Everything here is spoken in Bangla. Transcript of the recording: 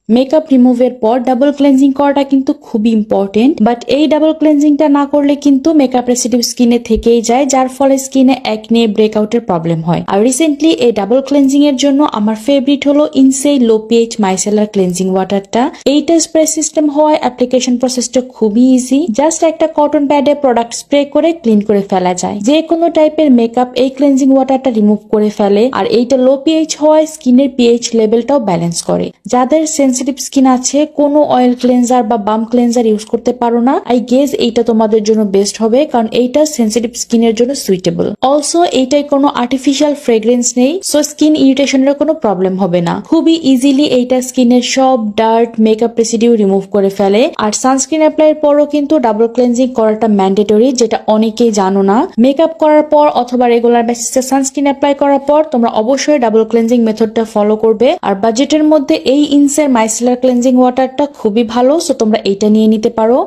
মেকআপ রিমুভের পর ডাবল ক্লেনজিং করাটা কিন্তু খুবই ইম্পর্টেন্ট, বাট এই ডাবল ক্লেনজিংটা না করলে কিন্তু মেকআপ রেসিডিউ স্কিনে থেকেই যায়, যার ফলে স্কিনে একনে ব্রেকআউটের প্রবলেম হয়। আর রিসেন্টলি এই ডাবল ক্লেনজিং এর জন্য আমার ফেভারিট হলো ইনসেই লো পিএইচ মাইসেলার ক্লেনজিং ওয়াটারটা। এইটা স্প্রে সিস্টেম হওয়ায় অ্যাপ্লিকেশন প্রসেসটা খুবই ইজি। জাস্ট একটা কটন প্যাডে প্রোডাক্ট স্প্রে করে ক্লিন করে ফেলা যায়। যে কোনো টাইপের মেকআপ এই ক্লেনজিং ওয়াটারটা রিমুভ করে ফেলে। আর এইটা লো পিএইচ হওয়ায় স্কিনের পিএইচ লেভেলটাও ব্যালেন্স করে। যাদের সেনসিটিভ স্কিন আছে, কোনো অয়েল ক্লেনজার বা বাম ক্লেনজার ইউজ করতে পারো না, আই গেস এইটা তোমাদের জন্য বেস্ট হবে, কারণ এইটা সেনসিটিভ স্কিনের জন্য সুইটেবল। অলসো এইটায় কোনো আর্টিফিশিয়াল ফ্রেগ্রেন্স নেই, সো স্কিন ইরিটেশনের কোনো প্রবলেম হবে না। খুবই ইজিলি এইটা স্কিনের সব ডার্ট মেকআপ রেসিডিউ রিমুভ করে ফেলে। আর সানস্ক্রিন অ্যাপ্লাইয়ের পরও কিন্তু ডাবল ক্লেনজিং করাটা ম্যান্ডেটরি, যেটা অনেকেই জানো না। মেকআপ করার পর অথবা রেগুলার বেসিসে সানস্ক্রিন অ্যাপ্লাই করার পর তোমরা অবশ্যই ডাবল ক্লেনজিং মেথডটা ফলো করবে। আর বাজেটের মধ্যে এই ইনসের মাইসেলার ক্লেনজিং ওয়াটারটা খুবই ভালো, সো তোমরা এইটা নিয়ে নিতে পারো।